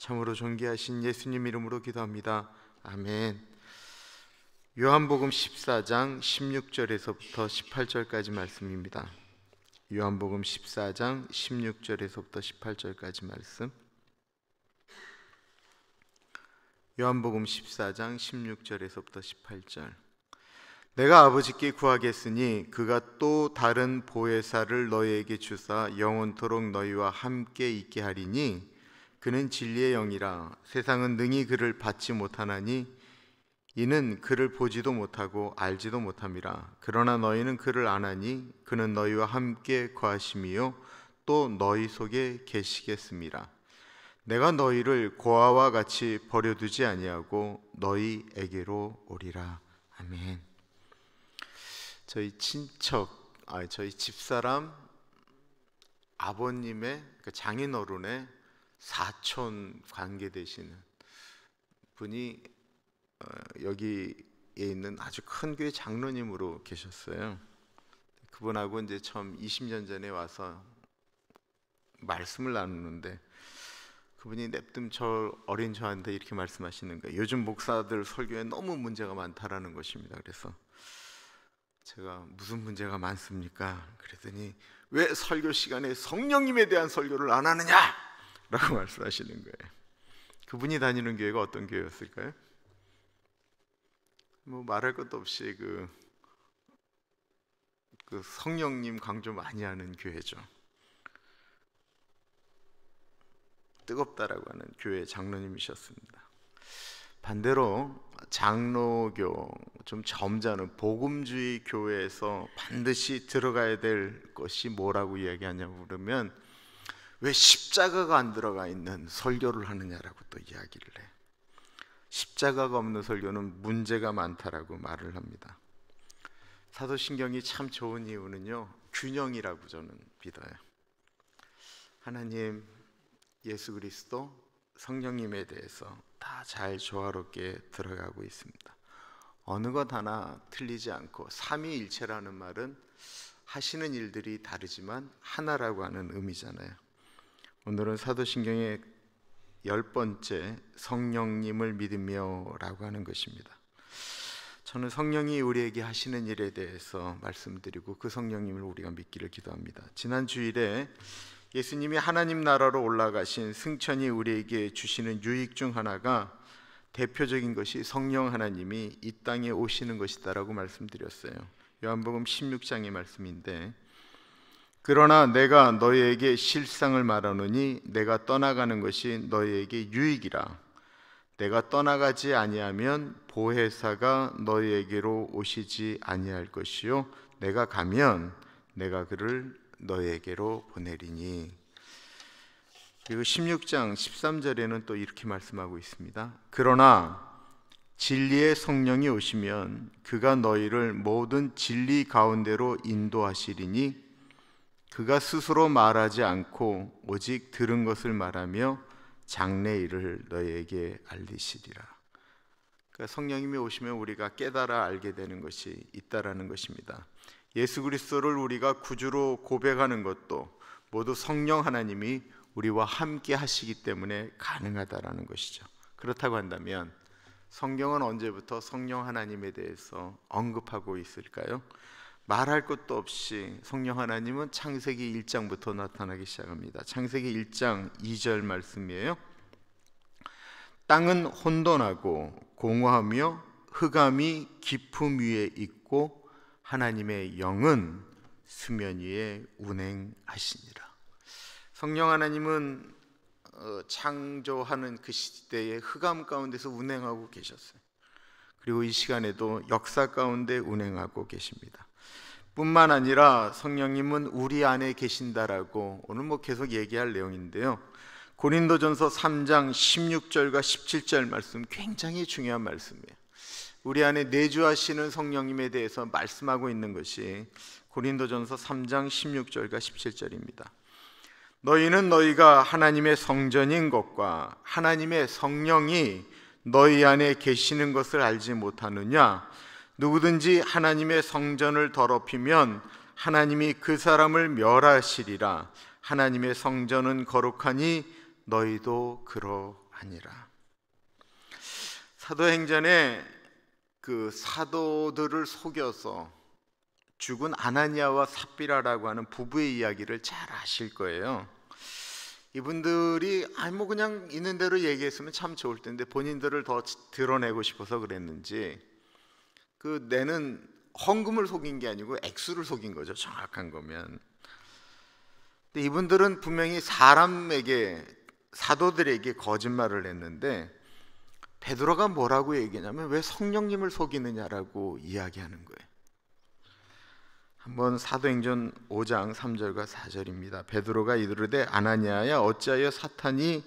참으로 존귀하신 예수님 이름으로 기도합니다. 아멘. 요한복음 14장 16절에서부터 18절까지 말씀입니다. 요한복음 14장 16절에서부터 18절까지 말씀. 요한복음 14장 16절에서부터 18절. 내가 아버지께 구하겠으니 그가 또 다른 보혜사를 너희에게 주사 영원토록 너희와 함께 있게 하리니 그는 진리의 영이라. 세상은 능히 그를 받지 못하나니 이는 그를 보지도 못하고 알지도 못함이라. 그러나 너희는 그를 아나니 그는 너희와 함께 거하심이요 또 너희 속에 계시겠음이라. 내가 너희를 고아와 같이 버려두지 아니하고 너희에게로 오리라. 아멘. 저희 친척, 저희 집사람 아버님의 장인어른의 사촌 관계 되시는 분이 여기에 있는 아주 큰 교회 장로님으로 계셨어요. 그분하고 이제 처음 20년 전에 와서 말씀을 나누는데 그분이 냅dum 어린 저한테 이렇게 말씀하시는 거예요. 요즘 목사들 설교에 너무 문제가 많다라는 것입니다. 그래서 제가 무슨 문제가 많습니까? 그랬더니 왜 설교 시간에 성령님에 대한 설교를 안 하느냐? 라고 말씀하시는 거예요. 그분이 다니는 교회가 어떤 교회였을까요? 뭐 말할 것도 없이 그 성령님 강조 많이 하는 교회죠. 뜨겁다라고 하는 교회 장로님이셨습니다. 반대로 장로교, 좀 점잖은 복음주의 교회에서 반드시 들어가야 될 것이 뭐라고 이야기하냐고 그러면 왜 십자가가 안 들어가 있는 설교를 하느냐라고 또 이야기를 해. 십자가가 없는 설교는 문제가 많다라고 말을 합니다. 사도신경이 참 좋은 이유는요, 균형이라고 저는 믿어요. 하나님, 예수 그리스도, 성령님에 대해서 다 잘 조화롭게 들어가고 있습니다. 어느 것 하나 틀리지 않고 삼위일체라는 말은 하시는 일들이 다르지만 하나라고 하는 의미잖아요. 오늘은 사도신경의 10번째 성령님을 믿으며 라고 하는 것입니다. 저는 성령이 우리에게 하시는 일에 대해서 말씀드리고 그 성령님을 우리가 믿기를 기도합니다. 지난 주일에 예수님이 하나님 나라로 올라가신 승천이 우리에게 주시는 유익 중 하나가 대표적인 것이 성령 하나님이 이 땅에 오시는 것이다라고 말씀드렸어요. 요한복음 16장의 말씀인데, 그러나 내가 너희에게 실상을 말하노니 내가 떠나가는 것이 너희에게 유익이라. 내가 떠나가지 아니하면 보혜사가 너희에게로 오시지 아니할 것이요 내가 가면 내가 그를 너희에게로 보내리니. 그리고 16장 13절에는 또 이렇게 말씀하고 있습니다. 그러나 진리의 성령이 오시면 그가 너희를 모든 진리 가운데로 인도하시리니 그가 스스로 말하지 않고 오직 들은 것을 말하며 장래 일을 너희에게 알리시리라. 그러니까 성령님이 오시면 우리가 깨달아 알게 되는 것이 있다라는 것입니다. 예수 그리스도를 우리가 구주로 고백하는 것도 모두 성령 하나님이 우리와 함께 하시기 때문에 가능하다라는 것이죠. 그렇다고 한다면 성경은 언제부터 성령 하나님에 대해서 언급하고 있을까요? 말할 것도 없이 성령 하나님은 창세기 1장부터 나타나기 시작합니다. 창세기 1장 2절 말씀이에요. 땅은 혼돈하고 공허하며 흑암이 깊음 위에 있고 하나님의 영은 수면 위에 운행하시니라. 성령 하나님은 창조하는 그 시대의 흑암 가운데서 운행하고 계셨어요. 그리고 이 시간에도 역사 가운데 운행하고 계십니다. 뿐만 아니라 성령님은 우리 안에 계신다라고 오늘 계속 얘기할 내용인데요, 고린도전서 3장 16절과 17절 말씀 굉장히 중요한 말씀이에요. 우리 안에 내주하시는 성령님에 대해서 말씀하고 있는 것이 고린도전서 3장 16절과 17절입니다. 너희는 너희가 하나님의 성전인 것과 하나님의 성령이 너희 안에 계시는 것을 알지 못하느냐? 누구든지 하나님의 성전을 더럽히면 하나님이 그 사람을 멸하시리라. 하나님의 성전은 거룩하니 너희도 그러하니라. 아니라. 사도행전에 그 사도들을 속여서 죽은 아나니아와 삽비라라고 하는 부부의 이야기를 잘 아실 거예요. 이분들이 뭐 그냥 있는 대로 얘기했으면 참 좋을 텐데 본인들을 더 드러내고 싶어서 그랬는지 그 내는 헌금을 속인 게 아니고 액수를 속인 거죠, 정확한 거면. 근데 이분들은 분명히 사도들에게 거짓말을 했는데 베드로가 뭐라고 얘기하냐면 왜 성령님을 속이느냐라고 이야기하는 거예요. 한번 사도행전 5장 3절과 4절입니다. 베드로가 이르되 아나니아야 어찌하여 사탄이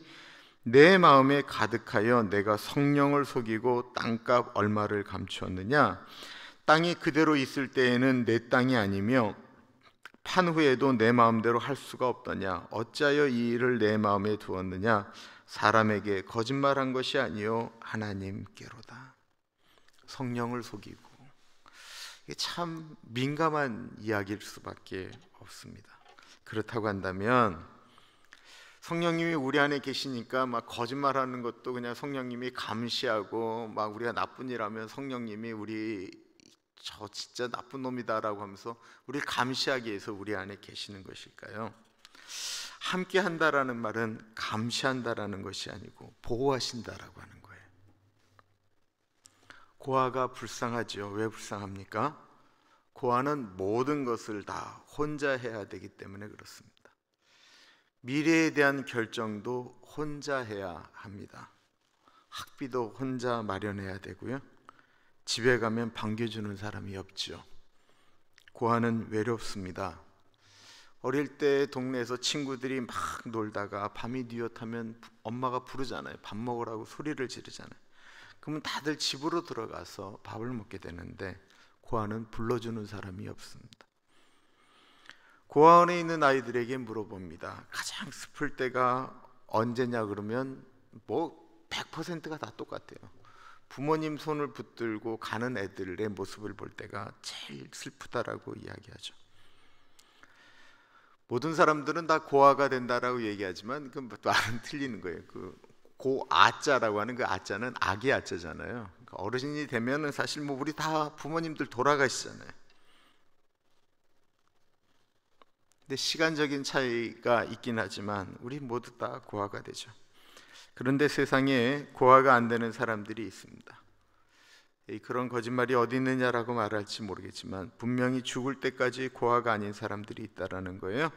내 마음에 가득하여 내가 성령을 속이고 땅값 얼마를 감추었느냐? 땅이 그대로 있을 때에는 내 땅이 아니며 판 후에도 내 마음대로 할 수가 없더냐? 어찌하여 이 일을 내 마음에 두었느냐? 사람에게 거짓말한 것이 아니요 하나님께로다. 성령을 속이고, 이게 참 민감한 이야기일 수밖에 없습니다. 그렇다고 한다면 성령님이 우리 안에 계시니까 막 거짓말하는 것도 그냥 성령님이 감시하고, 막 우리가 나쁜 일 하면 성령님이 저 진짜 나쁜 놈이다라고 하면서 우리를 감시하기 위해서 우리 안에 계시는 것일까요? 함께 한다라는 말은 감시한다라는 것이 아니고 보호하신다라고 하는 거예요. 고아가 불쌍하죠. 왜 불쌍합니까? 고아는 모든 것을 다 혼자 해야 되기 때문에 그렇습니다. 미래에 대한 결정도 혼자 해야 합니다. 학비도 혼자 마련해야 되고요. 집에 가면 반겨주는 사람이 없죠. 고아는 외롭습니다. 어릴 때 동네에서 친구들이 막 놀다가 밤이 뒤었다면 엄마가 부르잖아요. 밥 먹으라고 소리를 지르잖아요. 그러면 다들 집으로 들어가서 밥을 먹게 되는데 고아는 불러주는 사람이 없습니다. 고아원에 있는 아이들에게 물어봅니다. 가장 슬플 때가 언제냐 그러면 100%가 다 똑같아요. 부모님 손을 붙들고 가는 애들의 모습을 볼 때가 제일 슬프다라고 이야기하죠. 모든 사람들은 다 고아가 된다라고 얘기하지만 그 말은 틀리는 거예요. 그 고아자라고 하는 그 아자는 아기 아자잖아요. 그러니까 어르신이 되면은 사실 우리 다 부모님들 돌아가시잖아요. 근데 시간적인 차이가 있긴 하지만 우리 모두 다 고아가 되죠. 그런데 세상에 고아가 안 되는 사람들이 있습니다. 그런 거짓말이 어디 있느냐라고 말할지 모르겠지만 분명히 죽을 때까지 고아가 아닌 사람들이 있다라는 거예요.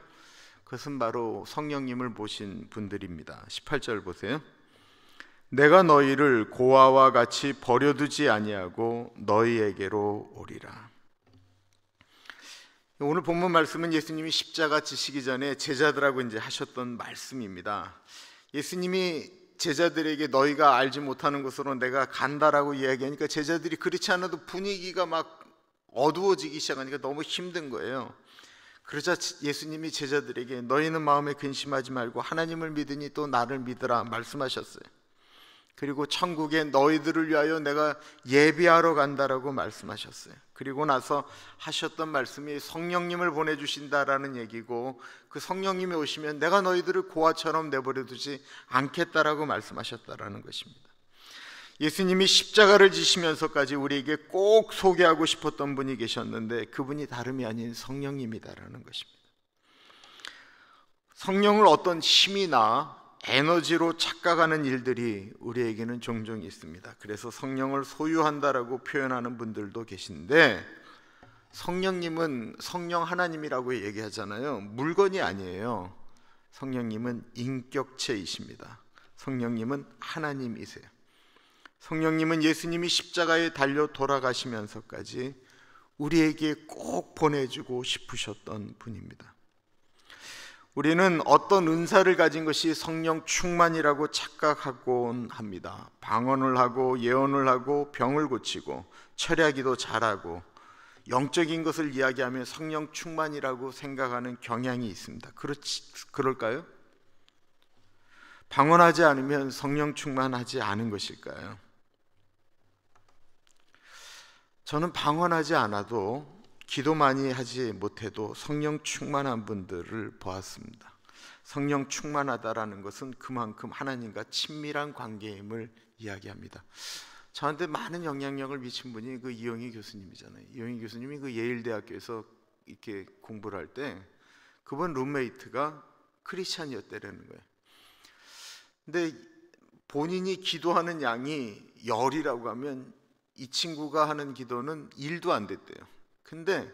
그것은 바로 성령님을 모신 분들입니다. 18절 보세요. 내가 너희를 고아와 같이 버려두지 아니하고 너희에게로 오리라. 오늘 본문 말씀은 예수님이 십자가 지시기 전에 제자들하고 이제 하셨던 말씀입니다. 예수님이 제자들에게 너희가 알지 못하는 곳으로 내가 간다라고 이야기하니까 제자들이 그렇지 않아도 분위기가 막 어두워지기 시작하니까 너무 힘든 거예요. 그러자 예수님이 제자들에게 너희는 마음에 근심하지 말고 하나님을 믿으니 또 나를 믿으라 말씀하셨어요. 그리고 천국에 너희들을 위하여 내가 예비하러 간다라고 말씀하셨어요. 그리고 나서 하셨던 말씀이 성령님을 보내주신다라는 얘기고 그 성령님이 오시면 내가 너희들을 고아처럼 내버려두지 않겠다라고 말씀하셨다라는 것입니다. 예수님이 십자가를 지시면서까지 우리에게 꼭 소개하고 싶었던 분이 계셨는데 그분이 다름이 아닌 성령님이다라는 것입니다. 성령을 어떤 힘이나 에너지로 착각하는 일들이 우리에게는 종종 있습니다. 그래서 성령을 소유한다라고 표현하는 분들도 계신데 성령님은 성령 하나님이라고 얘기하잖아요. 물건이 아니에요. 성령님은 인격체이십니다. 성령님은 하나님이세요. 성령님은 예수님이 십자가에 달려 돌아가시면서까지 우리에게 꼭 보내주고 싶으셨던 분입니다. 우리는 어떤 은사를 가진 것이 성령 충만이라고 착각하곤 합니다. 방언을 하고 예언을 하고 병을 고치고 철야기도 잘하고 영적인 것을 이야기하면 성령 충만이라고 생각하는 경향이 있습니다. 그럴까요? 방언하지 않으면 성령 충만하지 않은 것일까요? 저는 방언하지 않아도 기도 많이 하지 못해도 성령 충만한 분들을 보았습니다. 성령 충만하다라는 것은 그만큼 하나님과 친밀한 관계임을 이야기합니다. 저한테 많은 영향력을 미친 분이 그 이영희 교수님이잖아요. 이영희 교수님이 그 예일대학교에서 이렇게 공부를 할 때 그분 룸메이트가 크리스찬이었다라는 거예요. 근데 본인이 기도하는 양이 열이라고 하면 이 친구가 하는 기도는 1도 안 됐대요. 근데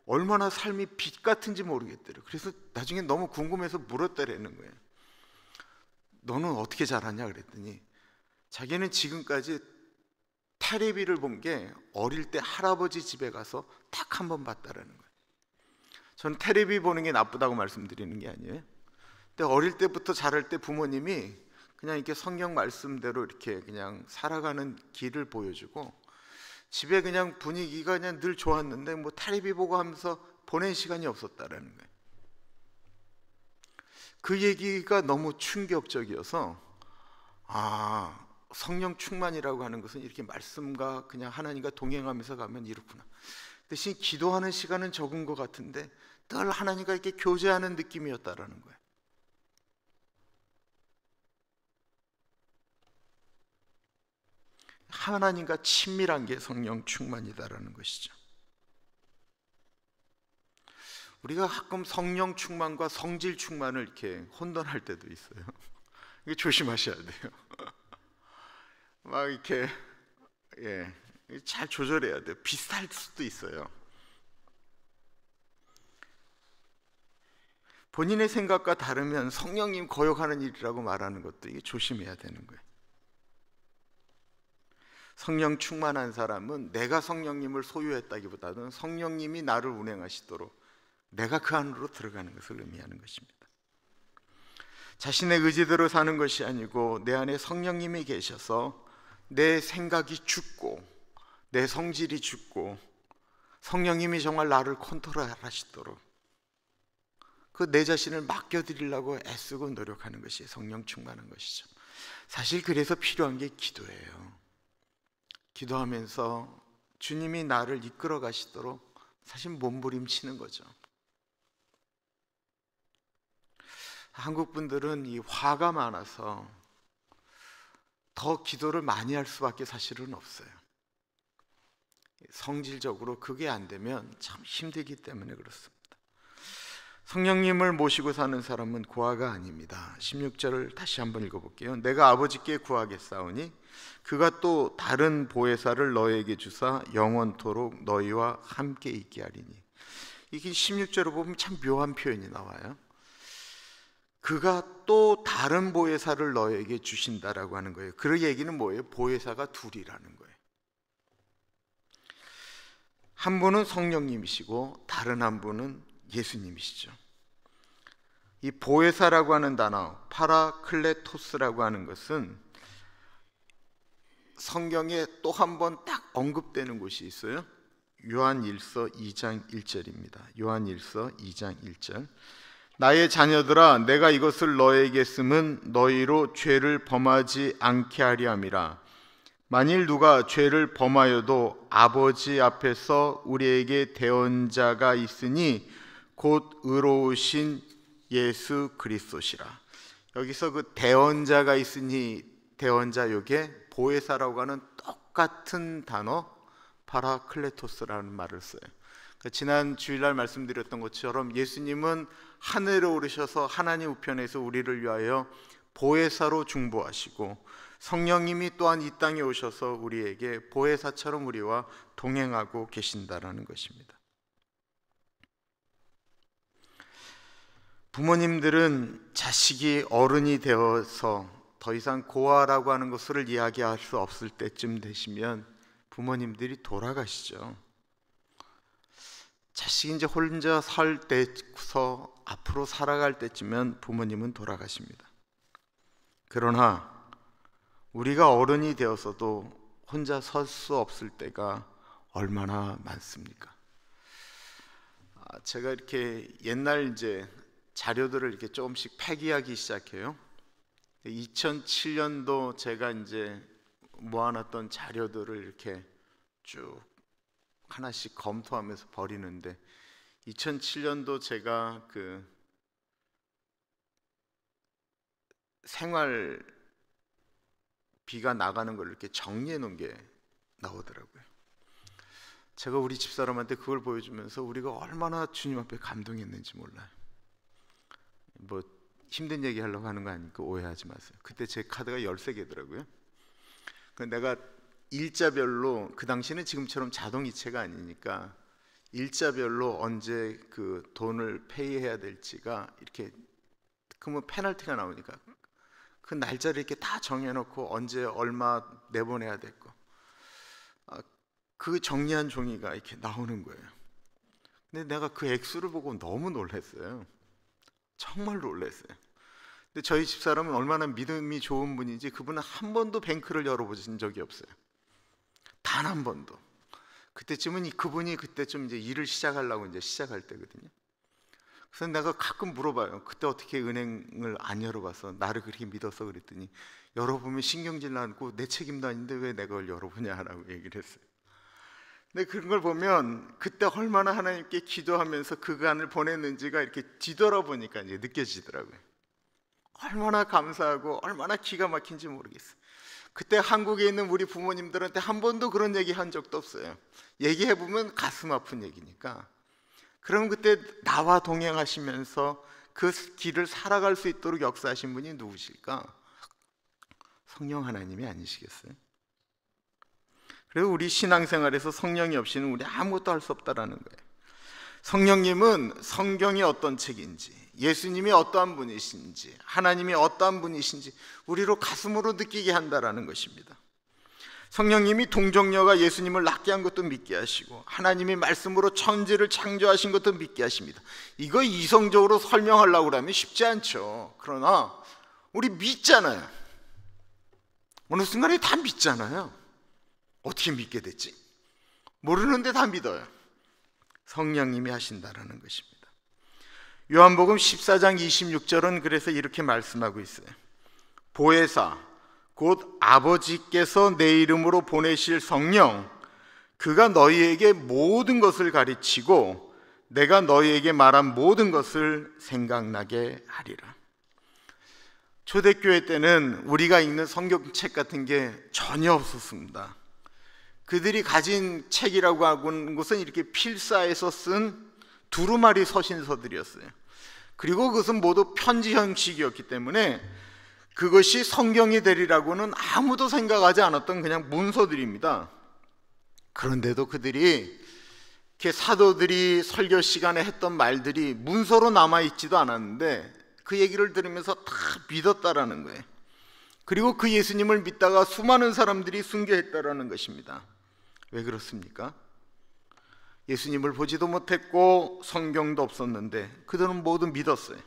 얼마나 삶이 빛 같은지 모르겠대요. 그래서 나중에 너무 궁금해서 물었다라는 거예요. 너는 어떻게 잘하냐 그랬더니 자기는 지금까지 테레비를 본 게 어릴 때 할아버지 집에 가서 딱 한 번 봤다라는 거예요. 저는 테레비 보는 게 나쁘다고 말씀드리는 게 아니에요. 근데 어릴 때부터 자랄 때 부모님이 그냥 이렇게 성경 말씀대로 이렇게 그냥 살아가는 길을 보여주고 집에 그냥 분위기가 그냥 늘 좋았는데 뭐 테레비 보고 하면서 보낸 시간이 없었다라는 거예요. 그 얘기가 너무 충격적이어서 성령 충만이라고 하는 것은 이렇게 말씀과 그냥 하나님과 동행하면서 가면 이렇구나. 대신 기도하는 시간은 적은 것 같은데 늘 하나님과 이렇게 교제하는 느낌이었다라는 거예요. 하나님과 친밀한 게 성령 충만이다라는 것이죠. 우리가 가끔 성령 충만과 성질 충만을 이렇게 혼돈할 때도 있어요. 이게 조심하셔야 돼요. 막 이렇게 잘 조절해야 돼요. 비슷할 수도 있어요. 본인의 생각과 다르면 성령님 거역하는 일이라고 말하는 것도 이게 조심해야 되는 거예요. 성령 충만한 사람은 내가 성령님을 소유했다기보다는 성령님이 나를 운행하시도록 내가 그 안으로 들어가는 것을 의미하는 것입니다. 자신의 의지대로 사는 것이 아니고 내 안에 성령님이 계셔서 내 생각이 죽고 내 성질이 죽고 성령님이 정말 나를 컨트롤하시도록 그 내 자신을 맡겨드리려고 애쓰고 노력하는 것이 성령 충만한 것이죠. 사실 그래서 필요한 게 기도예요. 기도하면서 주님이 나를 이끌어 가시도록 사실 몸부림치는 거죠. 한국 분들은 이 화가 많아서 더 기도를 많이 할 수밖에 사실은 없어요. 성질적으로 그게 안 되면 참 힘들기 때문에 그렇습니다. 성령님을 모시고 사는 사람은 고아가 아닙니다. 16절을 다시 한번 읽어볼게요. 내가 아버지께 구하겠사오니 그가 또 다른 보혜사를 너에게 주사 영원토록 너희와 함께 있게 하리니. 이게 16절을 보면 참 묘한 표현이 나와요. 그가 또 다른 보혜사를 너에게 주신다라고 하는 거예요. 그 얘기는 뭐예요? 보혜사가 둘이라는 거예요. 한 분은 성령님이시고 다른 한 분은 예수님이시죠. 이 보혜사라고 하는 단어, 파라클레토스라고 하는 것은 성경에 또 한 번 딱 언급되는 곳이 있어요. 요한일서 2장 1절입니다. 요한일서 2장 1절. 나의 자녀들아, 내가 이것을 너에게 쓰면 너희로 죄를 범하지 않게 하려 함이라. 만일 누가 죄를 범하여도 아버지 앞에서 우리에게 대언자가 있으니 곧 의로우신 예수 그리스도시라. 여기서 그 대언자가 있으니 대언자, 요게 보혜사라고 하는 똑같은 단어 파라클레토스라는 말을 써요. 지난 주일날 말씀드렸던 것처럼 예수님은 하늘에 오르셔서 하나님 우편에서 우리를 위하여 보혜사로 중보하시고 성령님이 또한 이 땅에 오셔서 우리에게 보혜사처럼 우리와 동행하고 계신다라는 것입니다. 부모님들은 자식이 어른이 되어서 더 이상 고아라고 하는 것을 이야기할 수 없을 때쯤 되시면 부모님들이 돌아가시죠. 자식이 이제 혼자 살 때서 앞으로 살아갈 때쯤엔 부모님은 돌아가십니다. 그러나 우리가 어른이 되어서도 혼자 설 수 없을 때가 얼마나 많습니까? 제가 이렇게 옛날 이제 자료들을 이렇게 조금씩 폐기하기 시작해요. 2007년도 제가 이제 모아놨던 자료들을 이렇게 쭉 하나씩 검토하면서 버리는데 2007년도 제가 그 생활비가 나가는 걸 이렇게 정리해 놓은 게 나오더라고요. 제가 우리 집사람한테 그걸 보여주면서 우리가 얼마나 주님 앞에 감동했는지 몰라요. 뭐 힘든 얘기 하려고 하는 거 아니니까 오해하지 마세요. 그때 제 카드가 13개더라고요. 내가 일자별로, 그 당시는 지금처럼 자동이체가 아니니까 일자별로 언제 그 돈을 페이해야 될지가 이렇게, 그러면 페널티가 나오니까 그 날짜를 이렇게 다 정해놓고 언제 얼마 내보내야 됐고, 그 정리한 종이가 이렇게 나오는 거예요. 근데 내가 그 액수를 보고 너무 놀랐어요. 정말 놀랐어요. 근데 저희 집사람은 얼마나 믿음이 좋은 분인지 그분은 한 번도 뱅크를 열어보신 적이 없어요. 단 한 번도. 그때쯤은 그분이 그때쯤 이제 일을 시작하려고 이제 시작할 때거든요. 그래서 내가 가끔 물어봐요. 그때 어떻게 은행을 안 열어봐서 나를 그렇게 믿어서 그랬더니, 열어보면 신경질 나고 내 책임도 아닌데 왜 내가 그걸 열어보냐라고 얘기를 했어요. 근데 그런 걸 보면 그때 얼마나 하나님께 기도하면서 그간을 보냈는지가 이렇게 뒤돌아보니까 이제 느껴지더라고요. 얼마나 감사하고 얼마나 기가 막힌지 모르겠어요. 그때 한국에 있는 우리 부모님들한테 한 번도 그런 얘기 한 적도 없어요. 얘기해보면 가슴 아픈 얘기니까. 그럼 그때 나와 동행하시면서 그 길을 살아갈 수 있도록 역사하신 분이 누구실까? 성령 하나님이 아니시겠어요? 그리고 우리 신앙생활에서 성령이 없이는 우리 아무것도 할 수 없다라는 거예요. 성령님은 성경이 어떤 책인지, 예수님이 어떠한 분이신지, 하나님이 어떠한 분이신지 우리로 가슴으로 느끼게 한다라는 것입니다. 성령님이 동정녀가 예수님을 낳게 한 것도 믿게 하시고, 하나님이 말씀으로 천지를 창조하신 것도 믿게 하십니다. 이거 이성적으로 설명하려고 하면 쉽지 않죠. 그러나 우리 믿잖아요. 어느 순간에 다 믿잖아요. 어떻게 믿게 됐지? 모르는데 다 믿어요. 성령님이 하신다라는 것입니다. 요한복음 14장 26절은 그래서 이렇게 말씀하고 있어요. 보혜사 곧 아버지께서 내 이름으로 보내실 성령, 그가 너희에게 모든 것을 가르치고 내가 너희에게 말한 모든 것을 생각나게 하리라. 초대교회 때는 우리가 읽는 성경책 같은 게 전혀 없었습니다. 그들이 가진 책이라고 하는 것은 이렇게 필사해서 쓴 두루마리 서신서들이었어요. 그리고 그것은 모두 편지 형식이었기 때문에 그것이 성경이 되리라고는 아무도 생각하지 않았던 그냥 문서들입니다. 그런데도 그들이 이렇게 사도들이 설교 시간에 했던 말들이 문서로 남아있지도 않았는데 그 얘기를 들으면서 다 믿었다라는 거예요. 그리고 그 예수님을 믿다가 수많은 사람들이 순교했다라는 것입니다. 왜 그렇습니까? 예수님을 보지도 못했고 성경도 없었는데 그들은 모두 믿었어요.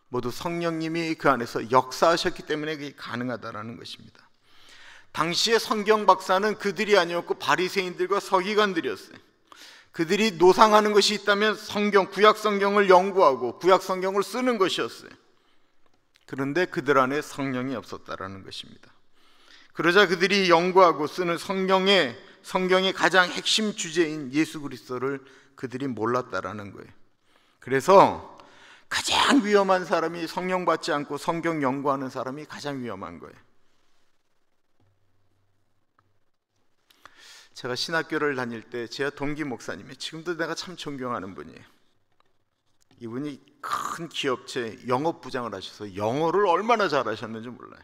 모두 성령님이 그 안에서 역사하셨기 때문에 그게 가능하다라는 것입니다. 당시의 성경 박사는 그들이 아니었고 바리새인들과 서기관들이었어요. 그들이 노상하는 것이 있다면 성경, 구약 성경을 연구하고 구약 성경을 쓰는 것이었어요. 그런데 그들 안에 성령이 없었다라는 것입니다. 그러자 그들이 연구하고 쓰는 성경의 가장 핵심 주제인 예수 그리스도를 그들이 몰랐다라는 거예요. 그래서 가장 위험한 사람이 성령 받지 않고 성경 연구하는 사람이 가장 위험한 거예요. 제가 신학교를 다닐 때 제 동기 목사님이, 지금도 내가 참 존경하는 분이에요. 이분이 큰 기업체 영업부장을 하셔서 영어를 얼마나 잘하셨는지 몰라요.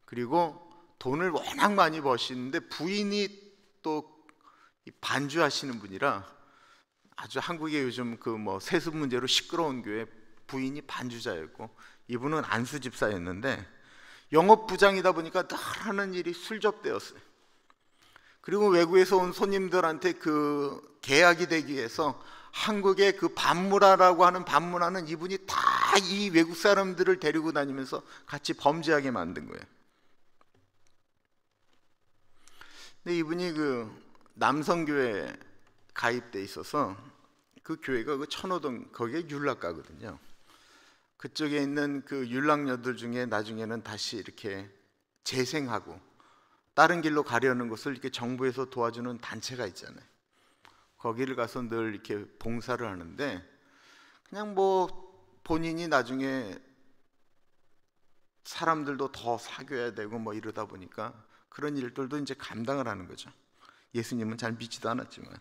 그리고 돈을 워낙 많이 버시는데 부인이 또 반주하시는 분이라 아주 한국의 요즘 그 뭐 세습 문제로 시끄러운 교회 부인이 반주자였고 이분은 안수 집사였는데 영업부장이다 보니까 늘 하는 일이 술 접대였어요. 그리고 외국에서 온 손님들한테 그 계약이 되기 위해서 한국의 그 반문화라고 하는 반문화는 이분이 다 이 외국 사람들을 데리고 다니면서 같이 범죄하게 만든 거예요. 근데 이분이 그 남성교회 가입돼 있어서 그 교회가 그 천호동 거기에 율락가거든요. 그쪽에 있는 그 율락녀들 중에 나중에는 다시 이렇게 재생하고 다른 길로 가려는 것을 이렇게 정부에서 도와주는 단체가 있잖아요. 거기를 가서 늘 이렇게 봉사를 하는데 그냥 뭐 본인이 나중에 사람들도 더 사귀어야 되고 뭐 이러다 보니까 그런 일들도 이제 감당을 하는 거죠. 예수님은 잘 믿지도 않았지만.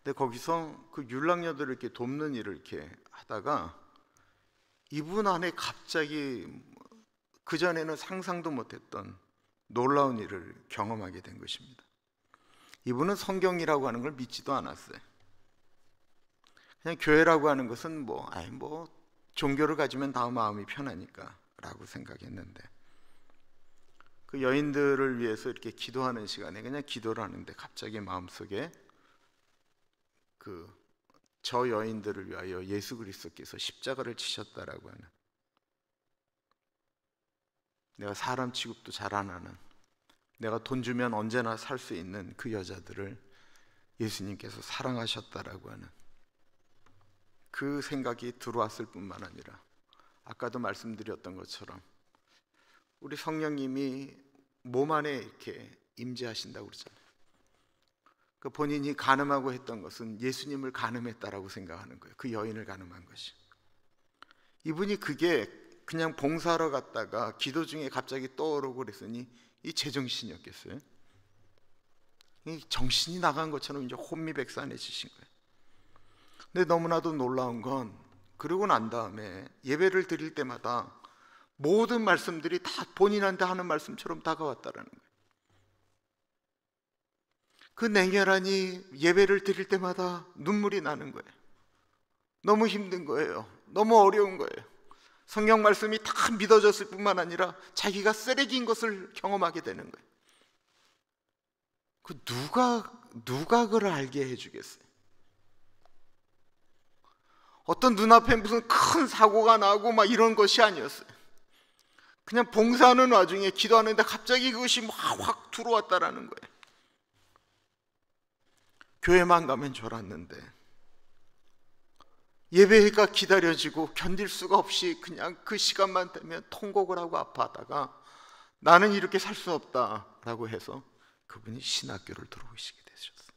근데 거기서 그 율랑녀들을 이렇게 돕는 일을 이렇게 하다가 이분 안에 갑자기 그전에는 상상도 못했던 놀라운 일을 경험하게 된 것입니다. 이분은 성경이라고 하는 걸 믿지도 않았어요. 그냥 교회라고 하는 것은 뭐 종교를 가지면 다 마음이 편하니까 라고 생각했는데, 그 여인들을 위해서 이렇게 기도하는 시간에 그냥 기도를 하는데 갑자기 마음속에 저 여인들을 위하여 예수 그리스도께서 십자가를 지셨다라고 하는, 내가 사람 취급도 잘 안 하는, 내가 돈 주면 언제나 살 수 있는 그 여자들을 예수님께서 사랑하셨다라고 하는 그 생각이 들어왔을 뿐만 아니라, 아까도 말씀드렸던 것처럼 우리 성령님이 몸 안에 이렇게 임재하신다고 그러잖아요. 그 본인이 간음하고 했던 것은 예수님을 간음했다라고 생각하는 거예요. 그 여인을 간음한 것이. 이분이 그게 그냥 봉사하러 갔다가 기도 중에 갑자기 떠오르고 그랬으니 이 제정신이었겠어요? 이 정신이 나간 것처럼 이제 혼미백산해지신 거예요. 근데 너무나도 놀라운 건, 그러고 난 다음에 예배를 드릴 때마다 모든 말씀들이 다 본인한테 하는 말씀처럼 다가왔다라는 거예요. 그 냉혈하니 예배를 드릴 때마다 눈물이 나는 거예요. 너무 힘든 거예요. 너무 어려운 거예요. 성경 말씀이 다 믿어졌을 뿐만 아니라 자기가 쓰레기인 것을 경험하게 되는 거예요. 그 누가 그걸 알게 해주겠어요? 어떤 눈앞에 무슨 큰 사고가 나고 막 이런 것이 아니었어요. 그냥 봉사하는 와중에 기도하는데 갑자기 그것이 막 확 들어왔다라는 거예요. 교회만 가면 졸았는데 예배가 기다려지고 견딜 수가 없이 그냥 그 시간만 되면 통곡을 하고 아파하다가 나는 이렇게 살 수 없다라고 해서 그분이 신학교를 들어오시게 되셨어요.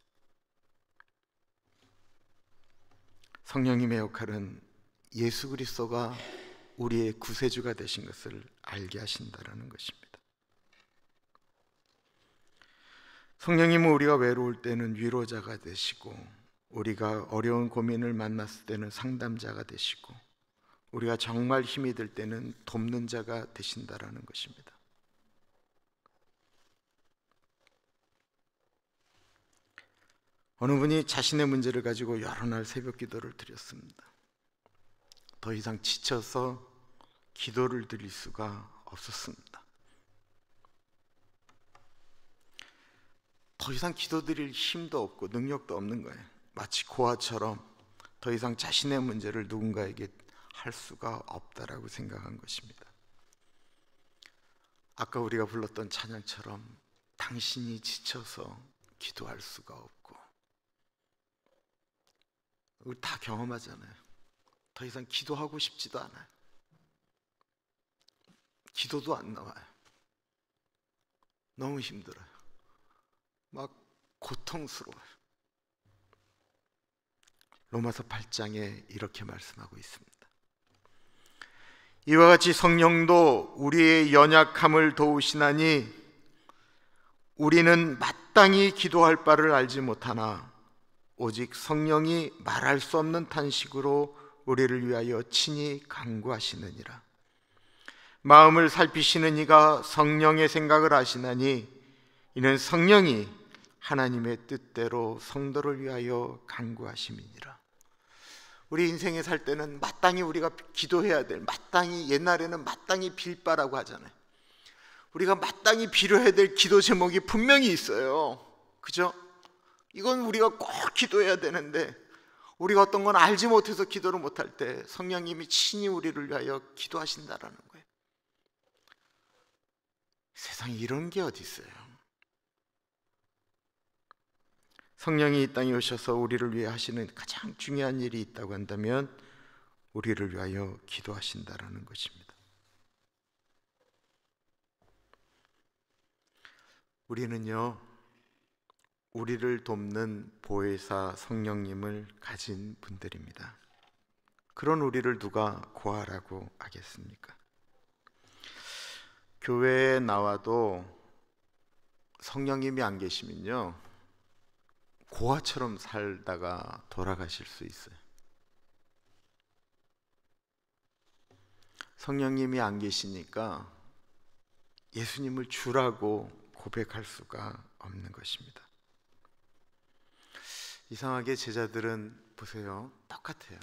성령님의 역할은 예수 그리스도가 우리의 구세주가 되신 것을 알게 하신다라는 것입니다. 성령님은 우리가 외로울 때는 위로자가 되시고, 우리가 어려운 고민을 만났을 때는 상담자가 되시고, 우리가 정말 힘이 들 때는 돕는 자가 되신다라는 것입니다. 어느 분이 자신의 문제를 가지고 여러 날 새벽 기도를 드렸습니다. 더 이상 지쳐서 기도를 드릴 수가 없었습니다. 더 이상 기도드릴 힘도 없고 능력도 없는 거예요. 마치 고아처럼 더 이상 자신의 문제를 누군가에게 할 수가 없다라고 생각한 것입니다. 아까 우리가 불렀던 찬양처럼 당신이 지쳐서 기도할 수가 없고, 우리 다 경험하잖아요. 더 이상 기도하고 싶지도 않아요. 기도도 안 나와요. 너무 힘들어요. 막 고통스러워요. 로마서 8장에 이렇게 말씀하고 있습니다. 이와 같이 성령도 우리의 연약함을 도우시나니 우리는 마땅히 기도할 바를 알지 못하나 오직 성령이 말할 수 없는 탄식으로 우리를 위하여 친히 간구하시느니라. 마음을 살피시는 이가 성령의 생각을 아시나니 이는 성령이 하나님의 뜻대로 성도를 위하여 간구하심이니라. 우리 인생에 살 때는 마땅히 우리가 기도해야 될, 마땅히, 옛날에는 마땅히 빌 바라고 하잖아요. 우리가 마땅히 빌어야 될 기도 제목이 분명히 있어요. 그죠? 이건 우리가 꼭 기도해야 되는데 우리가 어떤 건 알지 못해서 기도를 못할 때 성령님이 친히 우리를 위하여 기도하신다라는 거예요. 세상에 이런 게 어디 있어요? 성령이 이 땅에 오셔서 우리를 위해 하시는 가장 중요한 일이 있다고 한다면 우리를 위하여 기도하신다라는 것입니다. 우리는요, 우리를 돕는 보혜사 성령님을 가진 분들입니다. 그런 우리를 누가 고아라고 하겠습니까? 교회에 나와도 성령님이 안 계시면요, 고아처럼 살다가 돌아가실 수 있어요. 성령님이 안 계시니까 예수님을 주라고 고백할 수가 없는 것입니다. 이상하게 제자들은 보세요, 똑같아요.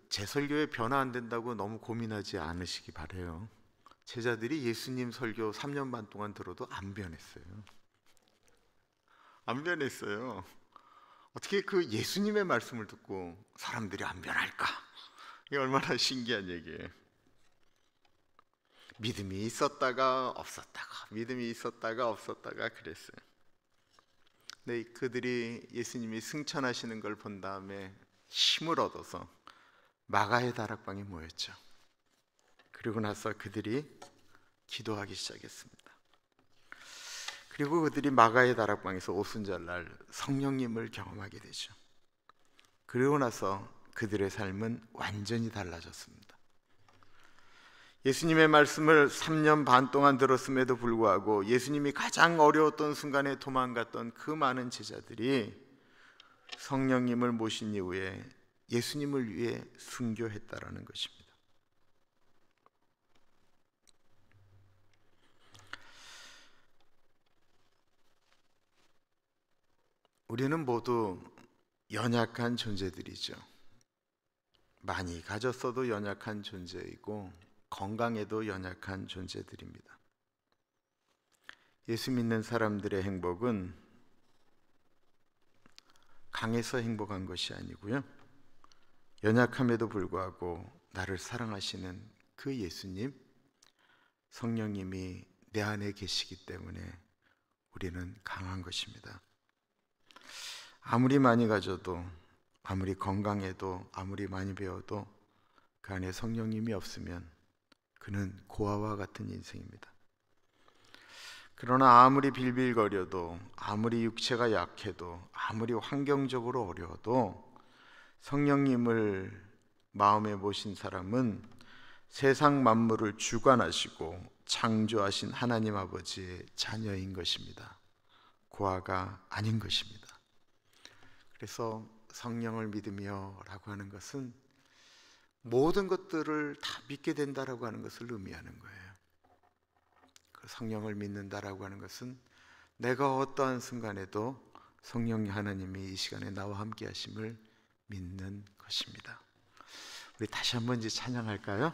제 설교에 변화 안 된다고 너무 고민하지 않으시기 바래요. 제자들이 예수님 설교 3년 반 동안 들어도 안 변했어요. 안 변했어요. 어떻게 예수님의 말씀을 듣고 사람들이 안 변할까? 이게 얼마나 신기한 얘기예요. 믿음이 있었다가 없었다가, 믿음이 있었다가 없었다가 그랬어요. 근데 그들이 예수님이 승천하시는 걸 본 다음에 힘을 얻어서 마가의 다락방에 모였죠. 그리고 나서 그들이 기도하기 시작했습니다. 그리고 그들이 마가의 다락방에서 오순절날 성령님을 경험하게 되죠. 그리고 나서 그들의 삶은 완전히 달라졌습니다. 예수님의 말씀을 3년 반 동안 들었음에도 불구하고 예수님이 가장 어려웠던 순간에 도망갔던 그 많은 제자들이 성령님을 모신 이후에 예수님을 위해 순교했다라는 것입니다. 우리는 모두 연약한 존재들이죠. 많이 가졌어도 연약한 존재이고 건강에도 연약한 존재들입니다. 예수 믿는 사람들의 행복은 강해서 행복한 것이 아니고요, 연약함에도 불구하고 나를 사랑하시는 그 예수님, 성령님이 내 안에 계시기 때문에 우리는 강한 것입니다. 아무리 많이 가져도, 아무리 건강해도, 아무리 많이 배워도 그 안에 성령님이 없으면 그는 고아와 같은 인생입니다. 그러나 아무리 빌빌거려도, 아무리 육체가 약해도, 아무리 환경적으로 어려워도 성령님을 마음에 모신 사람은 세상 만물을 주관하시고 창조하신 하나님 아버지의 자녀인 것입니다. 고아가 아닌 것입니다. 그래서 성령을 믿으며 라고 하는 것은 모든 것들을 다 믿게 된다라고 하는 것을 의미하는 거예요. 그 성령을 믿는다라고 하는 것은 내가 어떠한 순간에도 성령 하나님이 이 시간에 나와 함께 하심을 믿는 것입니다. 우리 다시 한번 이제 찬양할까요?